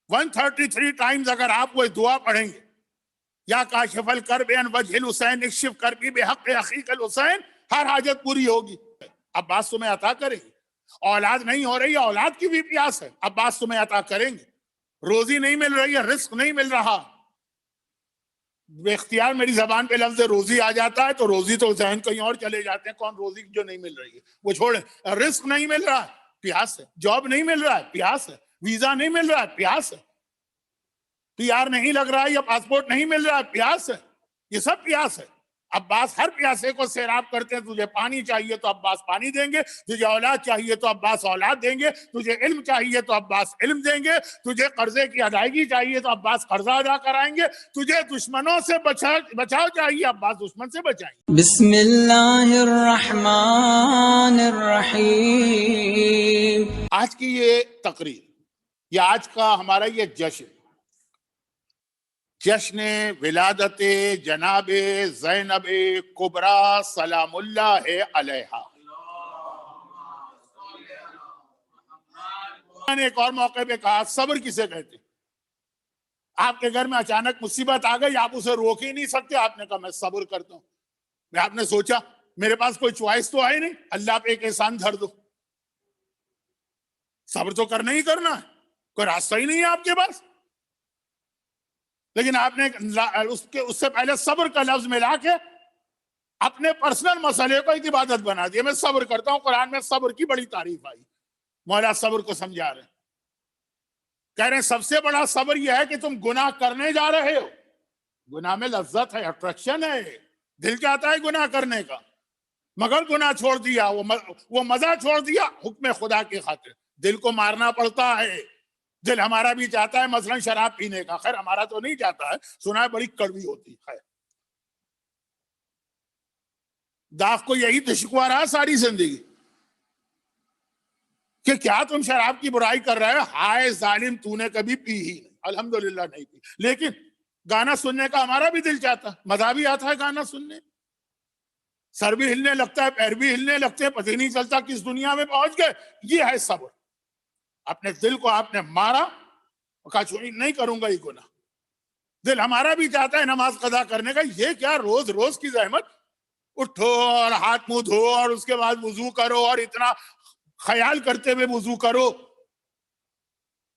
133 Times اگر آپ وہ دعا پڑھیں گے، یا کاشف الکرب عن وجہ الحسین اکشف کربی بحق اخیک الحسین، ہر حاجت پوری ہوگی۔ عباس تمہیں عطا کریں گے۔ اولاد نہیں ہو رہی ہے، اولاد کی بھی پیاس ہے، عباس تمہیں عطا کریں گے۔ روزی نہیں مل رہی ہے، رزق نہیں مل رہا، بے اختیار میری زبان پہ لفظ روزی آ جاتا ہے تو روزی تو ذہن کہیں اور چلے جاتے ہیں، کون روزی جو نہیں مل رہی ہے وہ چھوڑیں۔ رزق نہیں مل رہا ہے، پیاس ہے۔ جاب نہیں مل رہا ہے، پیاس ہے۔ ویزا نہیں مل رہا ہے، پیاس ہے۔ پی آر نہیں لگ رہا ہے یا پاسپورٹ نہیں مل رہا ہے، پیاس ہے۔ یہ سب پیاس ہے۔ عباس ہر پیاسے کو سیراب کرتے ہیں۔ تجھے پانی چاہیے تو عباس پانی دیں گے، تجھے اولاد چاہیے تو عباس اولاد دیں گے، تجھے علم چاہیے تو عباس علم دیں گے، تجھے قرضے کی ادائیگی چاہیے تو عباس قرضہ ادا کرائیں گے، تجھے دشمنوں سے بچاؤ چاہیے، عباس دشمن سے بچائیں گے۔ بسم اللہ الرحمن الرحیم۔ آج کی یہ تقریر یا آج کا ہمارا یہ جشن ولادت جناب زینب کبریٰ سلام اللہ علیہا۔ میں نے ایک اور موقع پہ کہا صبر کسے کہتے؟ آپ کے گھر میں اچانک مصیبت آ گئی، آپ اسے روک ہی نہیں سکتے، آپ نے کہا میں صبر کرتا ہوں۔ میں آپ نے سوچا میرے پاس کوئی چوائس تو ہے نہیں، اللہ پہ ایک احسان دھر دو، صبر تو کرنا ہی کرنا ہے، کوئی راستہ ہی نہیں ہے آپ کے پاس۔ لیکن آپ نے اس سے پہلے صبر کا لفظ ملا کے اپنے پرسنل مسئلے کو ایک عبادت بنا دیا۔ میں صبر کرتا ہوں، قرآن میں صبر کی بڑی تعریف آئی، مولا صبر کو سمجھا رہے ہیں، کہہ رہے ہیں سب سے بڑا صبر یہ ہے کہ تم گناہ کرنے جا رہے ہو، گناہ میں لذت ہے، اٹریکشن ہے، دل چاہتا ہے گناہ کرنے کا، مگر گناہ چھوڑ دیا، وہ مزہ چھوڑ دیا حکم خدا کی خاطر۔ دل کو مارنا پڑتا ہے، دل ہمارا بھی چاہتا ہے مثلا شراب پینے کا، خیر ہمارا تو نہیں چاہتا ہے، سنا ہے بڑی کڑوی ہوتی ہے، خیر داغ کو یہی تو شکوا رہا ساری زندگی کہ کیا تم شراب کی برائی کر رہے ہو، ہائے ظالم تو نے کبھی پی ہی نہیں، الحمدللہ نہیں پی، لیکن گانا سننے کا ہمارا بھی دل چاہتا ہے، مزہ بھی آتا ہے گانا سننے، سر بھی ہلنے لگتا ہے، پیر بھی ہلنے لگتے ہیں، پتہ نہیں چلتا کس دنیا میں پہنچ گئے۔ یہ ہے صبر۔ اپنے دل کو آپ نے مارا، کہا چوری نہیں کروں گا یہ گناہ، دل ہمارا بھی چاہتا ہے نماز قضا کرنے کا، یہ کیا روز روز کی زحمت، اٹھو اور ہاتھ منہ دھو اور اس کے بعد وضو کرو، اور اتنا خیال کرتے ہوئے وضو کرو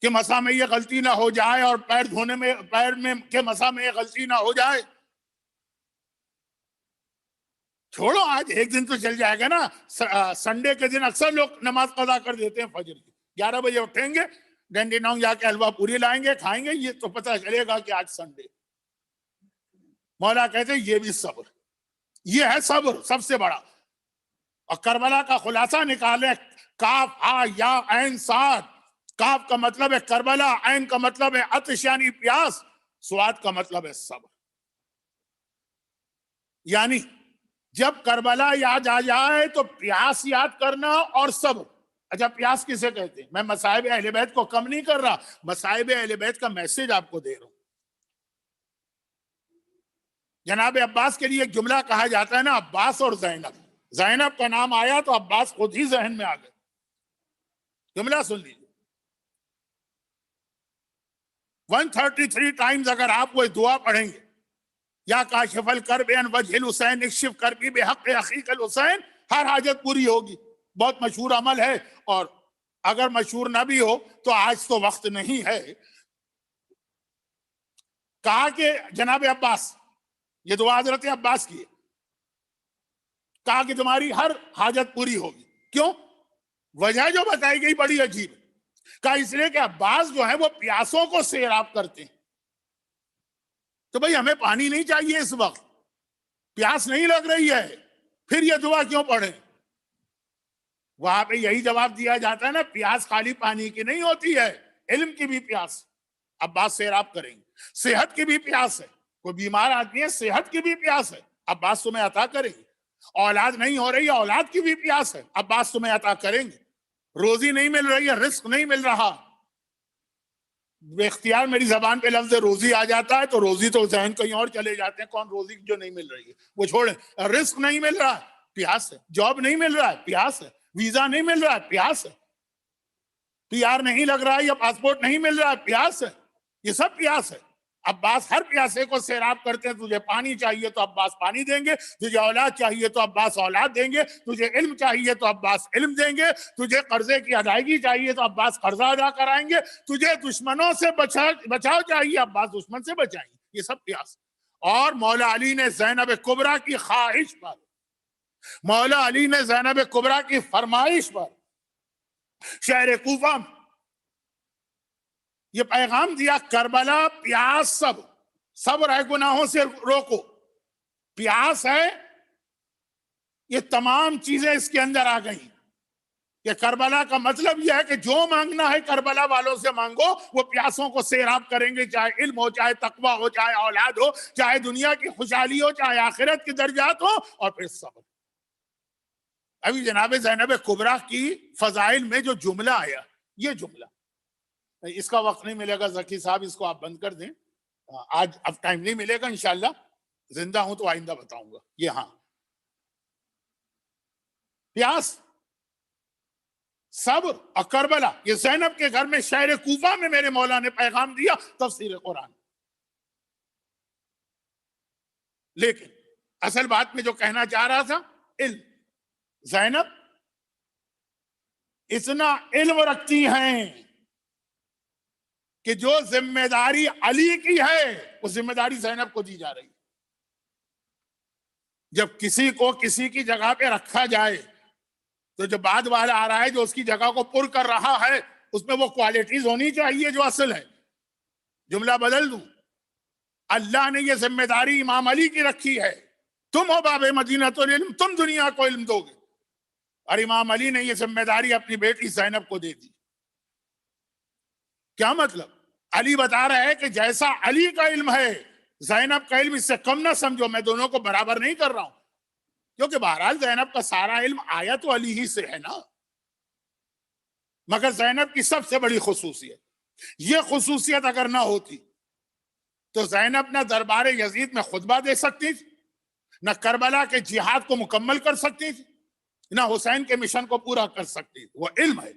کہ مسا میں یہ غلطی نہ ہو جائے، اور پیر دھونے میں پیر میں کہ مسا میں یہ غلطی نہ ہو جائے۔ چھوڑو آج ایک دن تو چل جائے گا نا، سنڈے کے دن اکثر لوگ نماز قضا کر دیتے ہیں، فجر کی 11 بجے اٹھیں گے، ڈنڈی ناؤں جا کے حلوہ پوری لائیں گے، کھائیں گے، یہ تو پتہ چلے گا کہ آج سنڈے۔ مولا کہتے ہیں یہ بھی صبر، یہ ہے صبر سب سے بڑا۔ اور کربلا کا خلاصہ نکالے، کاف ہا یا عین صاد، کاف کا مطلب ہے کربلا، عین کا مطلب ہے عطش یعنی پیاس، صاد کا مطلب ہے صبر۔ یعنی جب کربلا یاد آ جائے تو پیاس یاد کرنا اور صبر۔ اچھا پیاس کسے کہتے ہیں؟ میں مصائب اہل بیت کو کم نہیں کر رہا، مصائب اہل بیت کا میسج آپ کو دے رہا ہوں۔ جناب عباس کے لیے ایک جملہ کہا جاتا ہے نا، عباس اور زینب، زینب کا نام آیا تو عباس خود ہی ذہن میں آ گئے۔ جملہ سن لیجیے، 133 ٹائمز اگر آپ وہ دعا پڑھیں گے، یا کاشف الکرب عن وجہ الحسین اکشف کربی بحق اخیک الحسین، ہر حاجت پوری ہوگی۔ بہت مشہور عمل ہے، اور اگر مشہور نہ بھی ہو تو آج تو وقت نہیں ہے۔ کہا کہ جناب عباس، یہ دعا حضرت عباس کی ہے، کہا کہ تمہاری ہر حاجت پوری ہوگی۔ کیوں؟ وجہ جو بتائی گئی بڑی عجیب ہے۔ کہا اس لیے کہ عباس جو ہے وہ پیاسوں کو سیراب کرتے ہیں، تو بھئی ہمیں پانی نہیں چاہیے اس وقت، پیاس نہیں لگ رہی ہے، پھر یہ دعا کیوں پڑھیں؟ وہاں پہ یہی جواب دیا جاتا ہے نا، پیاس خالی پانی کی نہیں ہوتی ہے، علم کی بھی پیاس عباس سیراب کریں گے، صحت کی بھی پیاس ہے، کوئی بیمار آدمی ہے صحت کی بھی پیاس ہے، عباس تمہیں عطا کریں گے۔ اولاد نہیں ہو رہی ہے، اولاد کی بھی پیاس ہے، عباس تمہیں عطا کریں گے۔ روزی نہیں مل رہی ہے، رزق نہیں مل رہا، بے اختیار میری زبان پہ لفظ روزی آ جاتا ہے تو روزی تو ذہن کہیں اور چلے جاتے ہیں، کون روزی جو نہیں مل رہی ہے وہ چھوڑیں۔ رزق نہیں مل رہا ہے، پیاس ہے۔ جاب نہیں مل رہا ہے، پیاس ہے۔ ویزا نہیں مل رہا ہے، پیاس ہے۔ پی آر نہیں لگ رہا ہے یا پاسپورٹ نہیں مل رہا ہے، پیاس ہے۔ یہ سب پیاس ہے. عباس ہر پیاسے کو سیراب کرتے ہیں. تجھے پانی چاہیے تو عباس پانی دیں گے, تجھے اولاد چاہیے تو عباس اولاد دیں گے, تجھے علم چاہیے تو عباس علم دیں گے, تجھے قرضے کی ادائیگی چاہیے تو عباس قرضہ ادا کرائیں گے, تجھے دشمنوں سے بچاؤ چاہیے عباس دشمن سے بچائیں گے. یہ سب پیاس. اور مولا علی نے زینب کبریٰ کی خواہش پر, مولا علی نے زینب کبریٰ کی فرمائش پر شہر کوفہ یہ پیغام دیا, کربلا پیاس صبر ہے, گناہوں سے روکو. پیاس ہے, یہ تمام چیزیں اس کے اندر آ گئیں. کہ کربلا کا مطلب یہ ہے کہ جو مانگنا ہے کربلا والوں سے مانگو, وہ پیاسوں کو سیراب کریں گے, چاہے علم ہو, چاہے تقویٰ ہو, چاہے اولاد ہو, چاہے دنیا کی خوشحالی ہو, چاہے آخرت کے درجات ہو, اور پھر صبر. ابھی جناب زینب کبریٰ کی فضائل میں جو جملہ آیا, یہ جملہ, اس کا وقت نہیں ملے گا ذکی صاحب, اس کو آپ بند کر دیں. آج اب ٹائم نہیں ملے گا, انشاءاللہ زندہ ہوں تو آئندہ بتاؤں گا. یہ ہاں, پیاس, صبر اور کربلا, یہ زینب کے گھر میں شہر کوفہ میں میرے مولا نے پیغام دیا تفسیر قرآن. لیکن اصل بات میں جو کہنا چاہ رہا تھا, علم. زینب اتنا علم رکھتی ہیں کہ جو ذمہ داری علی کی ہے وہ ذمہ داری زینب کو دی جا رہی. جب کسی کو کسی کی جگہ پہ رکھا جائے تو جو بعد والا آ رہا ہے جو اس کی جگہ کو پر کر رہا ہے, اس میں وہ کوالٹیز ہونی چاہیے جو اصل ہے. جملہ بدل دوں, اللہ نے یہ ذمہ داری امام علی کی رکھی ہے, تم ہو باب مدینۃ العلم, تم دنیا کو علم دو گے. اور امام علی نے یہ ذمہ داری اپنی بیٹی زینب کو دے دی. کیا مطلب؟ علی بتا رہا ہے کہ جیسا علی کا علم ہے زینب کا علم اس سے کم نہ سمجھو, میں دونوں کو برابر نہیں کر رہا ہوں. کیونکہ بہرحال زینب کا سارا علم آیا تو علی ہی سے ہے نا. مگر زینب کی سب سے بڑی خصوصیت, یہ خصوصیت اگر نہ ہوتی تو زینب نہ دربار یزید میں خطبہ دے سکتی تھی, نہ کربلا کے جہاد کو مکمل کر سکتی تھی, نہ حسین کے مشن کو پورا کر سکتی. وہ علم ہے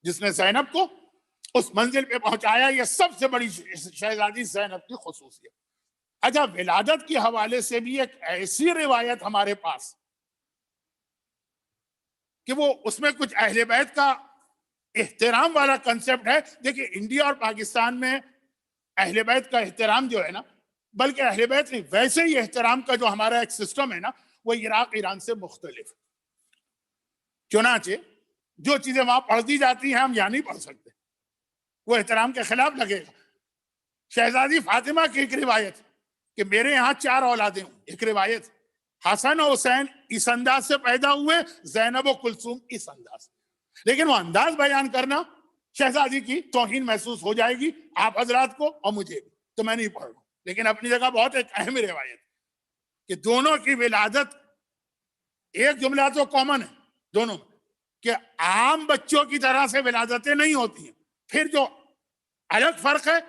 جس نے زینب کو اس منزل پہ پہنچایا. یہ سب سے بڑی شہزادی زینب کی خصوصیت. اچھا, ولادت کے حوالے سے بھی ایک ایسی روایت ہمارے پاس کہ وہ اس میں کچھ اہل بیت کا احترام والا کنسپٹ ہے. دیکھیں, انڈیا اور پاکستان میں اہل بیت کا احترام جو ہے نا, بلکہ اہل بیت نہیں, ویسے ہی احترام کا جو ہمارا ایک سسٹم ہے نا, وہ عراق ایران سے مختلف. چنانچہ جو چیزیں وہاں پڑھ دی جاتی ہیں ہم یہاں نہیں پڑھ سکتے, وہ احترام کے خلاف لگے گا. شہزادی فاطمہ کی ایک روایت کہ میرے یہاں 4 اولادیں ہوں, ایک روایت حسن و حسین اس انداز سے پیدا ہوئے, زینب و کلثوم اس انداز. لیکن وہ انداز بیان کرنا شہزادی کی توہین محسوس ہو جائے گی آپ حضرات کو اور مجھے بھی, تو میں نہیں پڑھ رہا ہوں. لیکن اپنی جگہ بہت ایک اہم روایت کہ دونوں کی ولادت, ایک جملہ تو کامن ہے دونوں میں کہ عام بچوں کی طرح سے ولادتیں نہیں ہوتی ہیں. پھر جو الگ فرق ہے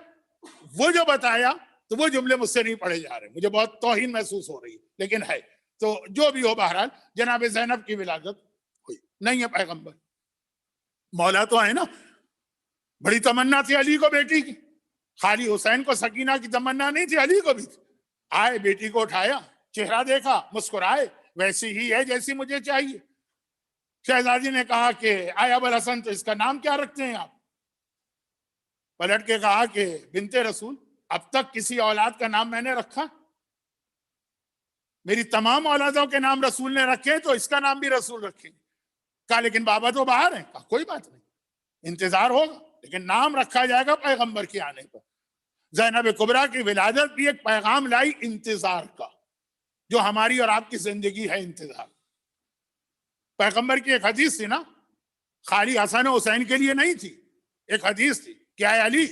وہ جو بتایا, تو وہ جملے مجھ سے نہیں پڑھے جا رہے, مجھے بہت توہین محسوس ہو رہی ہے, لیکن ہے. تو جو بھی ہو, بہرحال جناب زینب کی ولادت ہوئی. نہیں ہے پیغمبر, مولا تو ہے نا. بڑی تمنا تھی علی کو بیٹی کی, خالی حسین کو سکینہ کی تمنا نہیں تھی, علی کو بھی تھی. آئے, بیٹی کو اٹھایا, چہرہ دیکھا, مسکرائے, ویسی ہی ہے جیسی مجھے چاہیے. شہزادی نے کہا کہ آئے ابوالحسن, تو اس کا نام کیا رکھتے ہیں آپ؟ پلٹ کے کہا کہ بنت رسول, اب تک کسی اولاد کا نام میں نے رکھا؟ میری تمام اولادوں کے نام رسول نے رکھے, تو اس کا نام بھی رسول رکھیں گے. کہا لیکن بابا تو باہر ہیں. کہا کوئی بات نہیں, انتظار ہوگا, لیکن نام رکھا جائے گا پیغمبر کے آنے پر. زینب کبریٰ کی ولادت بھی ایک پیغام لائی انتظار کا, جو ہماری اور آپ کی زندگی ہے انتظار. پیغمبر کی ایک حدیث تھی نا, خالی حسن و حسین کے لیے نہیں تھی. ایک حدیث تھی, کیا ہے علی,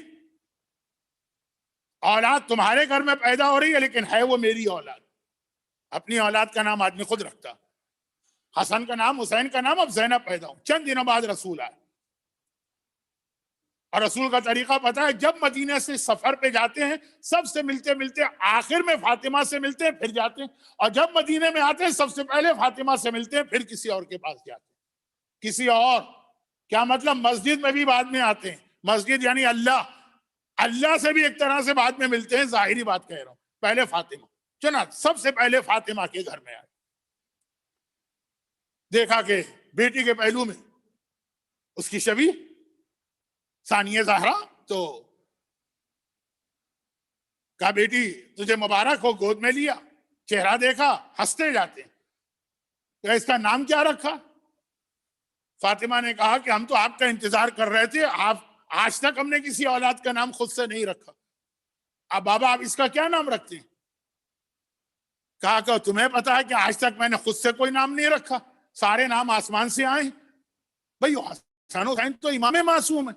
اولاد تمہارے گھر میں پیدا ہو رہی ہے لیکن ہے وہ میری اولاد. اپنی اولاد کا نام آدمی خود رکھتا. حسن کا نام, حسین کا نام, اب زینب پیدا ہو. چند دنوں بعد رسول آئے, اور رسول کا طریقہ پتا ہے, جب مدینے سے سفر پہ جاتے ہیں سب سے ملتے ملتے آخر میں فاطمہ سے ملتے ہیں, پھر جاتے ہیں. اور جب مدینے میں آتے ہیں سب سے پہلے فاطمہ سے ملتے ہیں, پھر کسی اور کے پاس جاتے ہیں. کسی اور کیا مطلب؟ مسجد میں بھی بعد میں آتے ہیں. مسجد یعنی اللہ, اللہ سے بھی ایک طرح سے بعد میں ملتے ہیں، ظاہری بات کہہ رہا ہوں. پہلے فاطمہ، چنانچہ سب سے پہلے فاطمہ کے گھر میں آئے. دیکھا کہ بیٹی کے پہلو میں اس کی شبیہ ثانیہ زہرا، تو کہا بیٹی تجھے مبارک ہو، گود میں لیا، چہرہ دیکھا، ہنستے جاتے ہیں. تو اس کا نام کیا رکھا؟ فاطمہ نے کہا کہ ہم تو آپ کا انتظار کر رہے تھے، آپ آج تک ہم نے کسی اولاد کا نام خود سے نہیں رکھا. اب بابا آپ اس کا کیا نام رکھتے ہیں؟ کہا کہ تمہیں پتا ہے کہ آج تک میں نے خود سے کوئی نام نہیں رکھا، سارے نام آسمان سے آئے. بھائی حسن حسین تو امام معصوم ہے،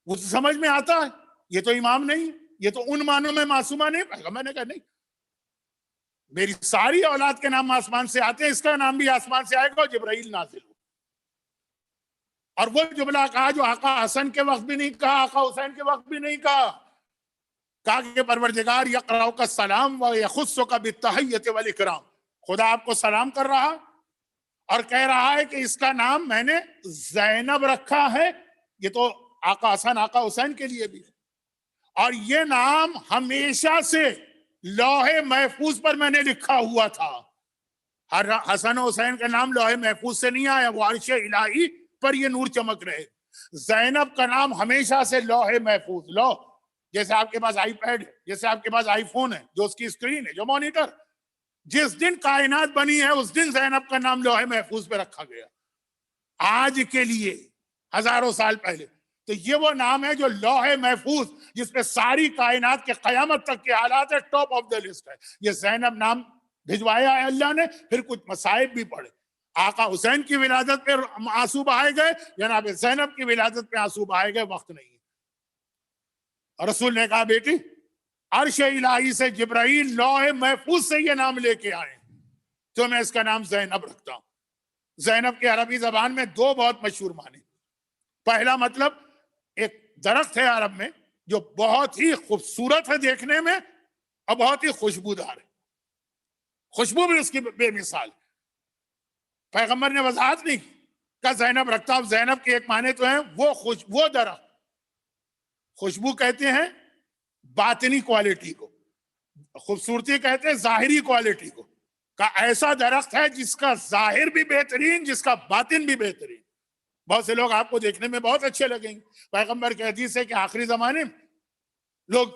وہ سمجھ میں آتا ہے، یہ تو امام نہیں، یہ تو ان معنوں میں معصومہ نہیں. میں نے کہا نہیں، میری ساری اولاد کے نام آسمان سے آتے ہیں، اس کا نام بھی آسمان سے آئے گا، جبرائیل نازل ہو. اور وہ جملہ کہا جو آقا حسن کے وقت بھی نہیں کہا، آقا حسین کے وقت بھی نہیں کہا. کہا کہ پروردگار یقرأک السلام و یخصک بالتحیۃ والاکرام، خدا آپ کو سلام کر رہا اور کہہ رہا ہے کہ اس کا نام میں نے زینب رکھا ہے. یہ تو آقا حسن آقا حسین کے لیے بھی، اور یہ نام ہمیشہ سے لوح محفوظ پر میں نے لکھا ہوا تھا. ہر حسن حسین کا نام لوح محفوظ سے نہیں آیا، وہ عرش الہی پر یہ نور چمک رہے. زینب کا نام ہمیشہ سے لوح محفوظ، لوح جیسے آپ کے پاس آئی پیڈ ہے، جیسے آپ کے پاس آئی فون ہے جو اس کی اسکرین ہے، جو مانیٹر، جس دن کائنات بنی ہے اس دن زینب کا نام لوح محفوظ پہ رکھا گیا، آج کے لیے ہزاروں سال پہلے. تو یہ وہ نام ہے جو لوح محفوظ، جس پہ ساری کائنات کے قیامت تک کے حالات ہے، ٹاپ آف دا لسٹ ہے. یہ زینب نام بھجوایا ہے اللہ نے. پھر کچھ مصائب بھی پڑے، آقا حسین کی ولادت پہ آنسو بہائے گئے، جناب زینب کی ولادت پہ آنسو بہائے گئے، وقت نہیں. اور رسول نے کہا بیٹی عرش الہی سے جبرائیل لوح محفوظ سے یہ نام لے کے آئے، تو میں اس کا نام زینب رکھتا ہوں. زینب کے عربی زبان میں دو بہت مشہور معنی. پہلا مطلب ایک درخت ہے عرب میں جو بہت ہی خوبصورت ہے دیکھنے میں اور بہت ہی خوشبودار ہے، خوشبو بھی اس کی بے مثال. پیغمبر نے وضاحت نہیں کہا زینب رکھتا ہوں. زینب کے ایک معنی تو ہیں وہ درخت، خوشبو کہتے ہیں باطنی کوالٹی کو، خوبصورتی کہتے ہیں ظاہری کوالٹی کو. کا ایسا درخت ہے جس کا ظاہر بھی بہترین، جس کا باطن بھی بہترین. بہت سے لوگ آپ کو دیکھنے میں بہت اچھے لگیں گے. پیغمبر کی حدیث ہے کہ آخری زمانے میں لوگ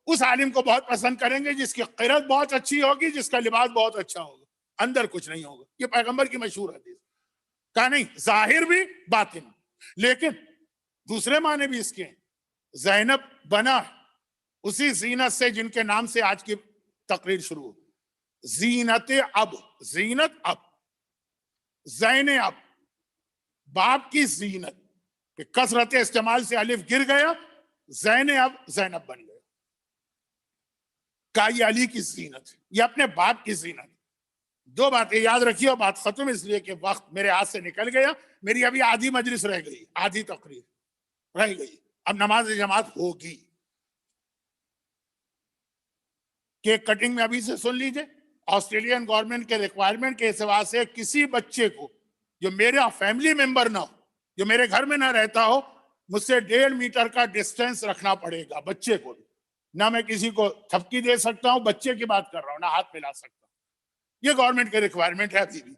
اس عالم کو بہت پسند کریں گے جس کی قرت بہت اچھی ہوگی، جس کا لباس بہت اچھا ہوگا، اندر کچھ نہیں ہوگا. یہ پیغمبر کی مشہور حدیث. کہا نہیں، ظاہر بھی باطن. لیکن دوسرے معنی بھی اس کے ہیں. زینب بنا اسی زینت سے جن کے نام سے آج کی تقریر شروع ہو. زینت اب، زینت اب، زین اب، باپ کی زینت، کہ کثرت استعمال سے الف گر گیا، زین اب زینب بن گیا. کہا یہ علی کی زینت، یہ اپنے باپ کی زینت. دو باتیں یاد رکھیے اور بات ختم، اس لیے کہ وقت میرے ہاتھ سے نکل گیا. میری ابھی آدھی مجلس رہ گئی، آدھی تقریر رہ گئی. اب نماز جماعت ہوگی. کیک کٹنگ میں ابھی سے سن لیجئے، آسٹریلین گورنمنٹ کے ریکوائرمنٹ کے حوالے سے کسی بچے کو جو میرا فیملی ممبر نہ ہو، جو میرے گھر میں نہ رہتا ہو، مجھ سے 1.5 میٹر کا ڈسٹینس رکھنا پڑے گا. بچے کو بھی نہ میں کسی کو تھپکی دے سکتا ہوں، بچے کی بات کر رہا ہوں، نہ ہاتھ ملا سکتا ہوں. یہ گورنمنٹ کے ریکوائرمنٹ ہے ابھی بھی.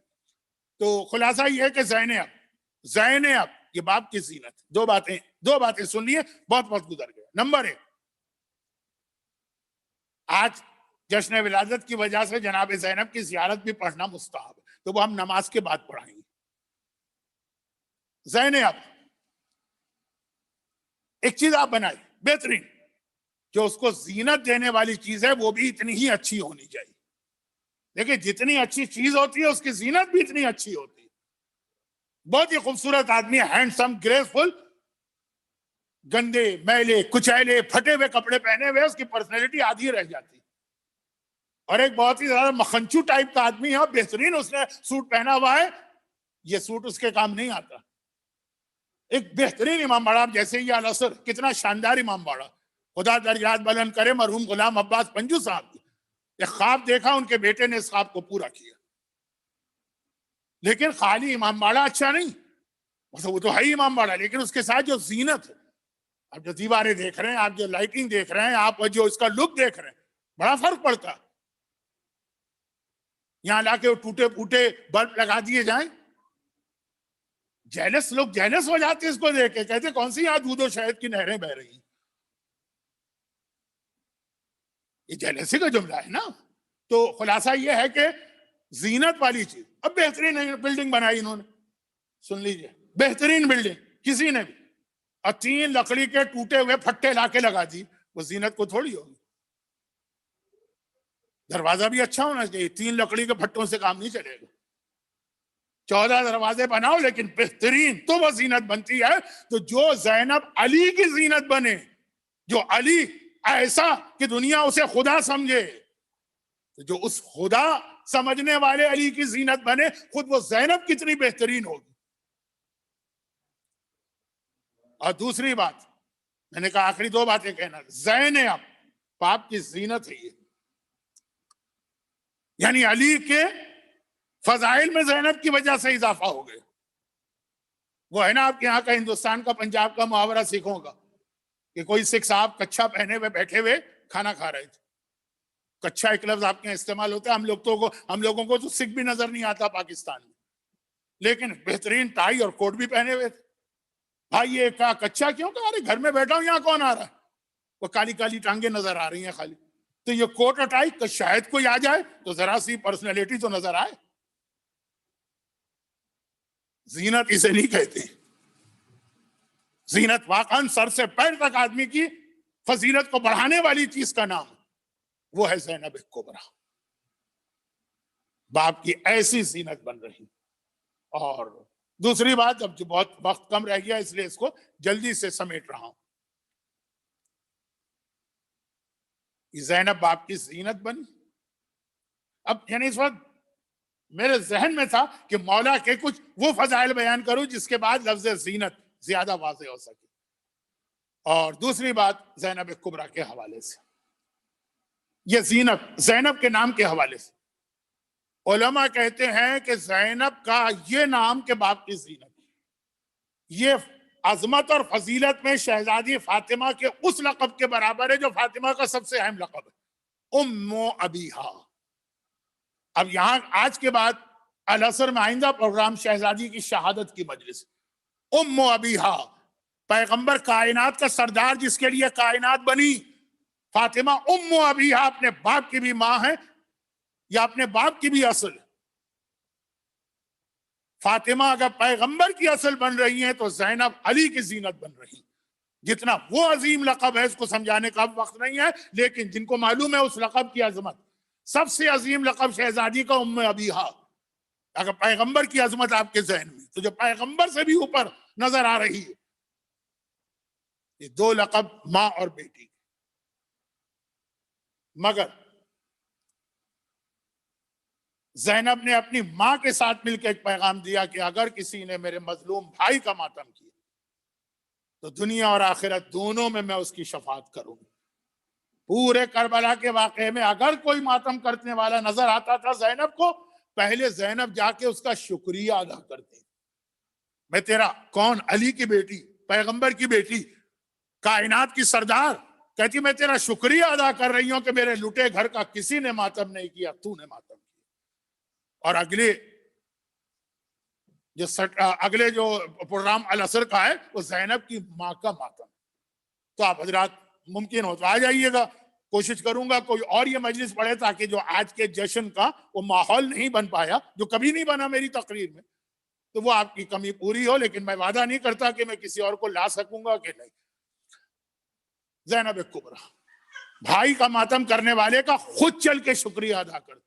تو خلاصہ یہ ہے کہ زین اب یہ باپ کی زینت. دو باتیں سن لیے، بہت وقت گزر گیا. نمبر 1، آج جشن ولادت کی وجہ سے جناب زینب کی زیارت بھی پڑھنا مستحب ہے، تو وہ ہم نماز کے بعد پڑھائیں گے. زین اب ایک چیز آپ بنائیں بہترین، جو اس کو زینت دینے والی چیز ہے وہ بھی اتنی ہی اچھی ہونی چاہیے. دیکھیں جتنی اچھی چیز ہوتی ہے اس کی زینت بھی اتنی اچھی ہوتی ہے. بہت ہی خوبصورت آدمی، ہینڈسم، گریسفل، گندے میلے کچیلے پھٹے ہوئے کپڑے پہنے ہوئے اس کی پرسنالٹی آدھی رہ جاتی. اور ایک بہت ہی زیادہ مکھنچو ٹائپ کا آدمی ہے، بہترین اس نے سوٹ پہنا ہوا ہے، یہ سوٹ اس کے کام نہیں آتا. ایک بہترین امام باڑہ جیسے یہ الاسر، کتنا شاندار امام باڑہ، خدا درجات بلند کرے مرحوم غلام عباس پنجو صاحب کی. ایک خواب دیکھا، ان کے بیٹے نے اس خواب کو پورا کیا. لیکن خالی امام باڑہ اچھا نہیں، وہ تو ہے ہی امام باڑہ، لیکن اس کے ساتھ جو زینت ہے، آپ جو دیواریں دیکھ رہے ہیں، آپ جو لائٹنگ دیکھ رہے ہیں، آپ جو اس کا لک دیکھ رہے ہیں، بڑا فرق پڑتا ہے. یہاں لا کے وہ ٹوٹے پھوٹے بلب لگا دیے جائیں، جیلس لوگ جیلس ہو جاتے اس کو دیکھ کے، کہتے کون سی یہاں دودھ و شہد کی نہریں بہ رہی ہیں. یہ جیلسی کا جملہ ہے نا. تو خلاصہ یہ ہے کہ زینت والی چیز. اب بہترین بلڈنگ بنائی انہوں نے، سن لیجئے، بہترین بلڈنگ کسی نے بھی، اور 3 لکڑی کے ٹوٹے ہوئے پھٹے لا کے لگا دی، وہ زینت کو تھوڑی ہوگی. دروازہ بھی اچھا ہونا چاہیے، 3 لکڑی کے پھٹوں سے کام نہیں چلے گا. 14 دروازے بناؤ لیکن بہترین، تو وہ زینت بنتی ہے. تو جو زینب علی کی زینت بنے، جو علی ایسا کہ دنیا اسے خدا سمجھے، جو اس خدا سمجھنے والے علی کی زینت بنے، خود وہ زینب کتنی بہترین ہوگی. اور دوسری بات، میں نے کہا آخری 2 باتیں کہنا. زینب باپ کی زینت ہے، یہ یعنی علی کے فضائل میں زینب کی وجہ سے اضافہ ہو گئے. وہ ہے نا آپ کے یہاں کا، ہندوستان کا، پنجاب کا محاورہ سکھوں کا، کہ کوئی سکھ صاحب کچھا پہنے ہوئے بیٹھے ہوئے کھانا کھا رہے تھے. کچھا ایک لفظ آپ کے یہاں استعمال ہوتا ہے. ہم لوگوں کو تو سکھ بھی نظر نہیں آتا پاکستان میں، لیکن بہترین ٹائی اور کوٹ بھی پہنے ہوئے تھے. بھائی یہ کہا کچھا کیوں؟ کہ ارے گھر میں بیٹھا ہوں، یہاں کون آ رہا ہے؟ وہ کالی کالی ٹانگیں نظر آ رہی ہیں خالی. تو یہ کوٹ اور ٹائی کہ شاید کوئی آ جائے تو ذرا سی پرسنالٹی تو نظر آئے. زینت اسے نہیں کہتے. زینت واقعاً سر سے پیر تک آدمی کی فضیلت کو بڑھانے والی چیز کا نام، وہ ہے زینب کبریٰ. باپ کی ایسی زینت بن رہی. اور دوسری بات، اب جو بہت وقت کم رہ گیا اس لیے اس کو جلدی سے سمیٹ رہا ہوں. زینب باپ کی زینت بنی. اب یعنی اس وقت میرے ذہن میں تھا کہ مولا کے کچھ وہ فضائل بیان کروں جس کے بعد لفظ زینت زیادہ واضح ہو سکے. اور دوسری بات زینب کبریٰ کے حوالے سے، یہ زینب کے نام کے حوالے سے علماء کہتے ہیں کہ زینب کا یہ نام کے باپ کی زینت، یہ عظمت اور فضیلت میں شہزادی فاطمہ کے اس لقب کے برابر ہے جو فاطمہ کا سب سے اہم لقب ہے، ام ابیہا. اب یہاں آج کے بعد العصر میں آئندہ پروگرام شہزادی کی شہادت کی مجلس. ام ابیہا، پیغمبر کائنات کا سردار جس کے لیے کائنات بنی، فاطمہ ام ابیہا اپنے باپ کی بھی ماں ہے یا اپنے باپ کی بھی اصل. فاطمہ اگر پیغمبر کی اصل بن رہی ہیں تو زینب علی کی زینت بن رہی. جتنا وہ عظیم لقب ہے اس کو سمجھانے کا اب وقت نہیں ہے، لیکن جن کو معلوم ہے اس لقب کی عظمت، سب سے عظیم لقب شہزادی کا ام ابیہا. اگر پیغمبر کی عظمت آپ کے ذہن میں، تو جو پیغمبر سے بھی اوپر نظر آ رہی ہے، یہ 2 لقب ماں اور بیٹی. مگر زینب نے اپنی ماں کے ساتھ مل کے ایک پیغام دیا کہ اگر کسی نے میرے مظلوم بھائی کا ماتم کیا تو دنیا اور آخرت دونوں میں میں اس کی شفاعت کروں. پورے کربلا کے واقعے میں اگر کوئی ماتم کرنے والا نظر آتا تھا زینب کو، پہلے زینب جا کے اس کا شکریہ ادا کرتی. میں تیرا کون؟ علی کی بیٹی، پیغمبر کی بیٹی، کائنات کی سردار، کہتی میں تیرا شکریہ ادا کر رہی ہوں کہ میرے لٹے گھر کا کسی نے ماتم نہیں کیا، تو نے ماتم کیا. اور اگلے جو پروگرام العصر کا ہے وہ زینب کی ماں کا ماتم. تو آپ حضرات ممکن ہو تو آ جائیے گا. کوشش کروں گا کوئی اور یہ مجلس پڑھے تاکہ جو آج کے جشن کا وہ ماحول نہیں بن پایا، جو کبھی نہیں بنا میری تقریر میں، تو وہ آپ کی کمی پوری ہو. لیکن میں وعدہ نہیں کرتا کہ میں کسی اور کو لا سکوں گا کہ نہیں. زینب کبریٰ بھائی کا ماتم کرنے والے کا خود چل کے شکریہ ادا کرتی.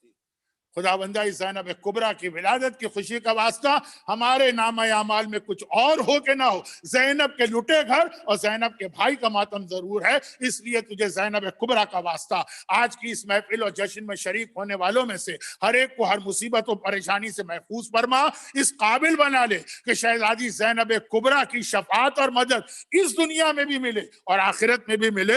خدا بندہ اس زینب کبریٰ کی ولادت کی خوشی کا واسطہ ہمارے نامہ اعمال میں کچھ اور ہو کہ نہ ہو، زینب کے لٹے گھر اور زینب کے بھائی کا ماتم ضرور ہے. اس لیے تجھے زینب کبریٰ کا واسطہ آج کی اس محفل اور جشن میں شریک ہونے والوں میں سے ہر ایک کو ہر مصیبت و پریشانی سے محفوظ فرما، اس قابل بنا لے کہ شہزادی زینب کبریٰ کی شفاعت اور مدد اس دنیا میں بھی ملے اور آخرت میں بھی ملے.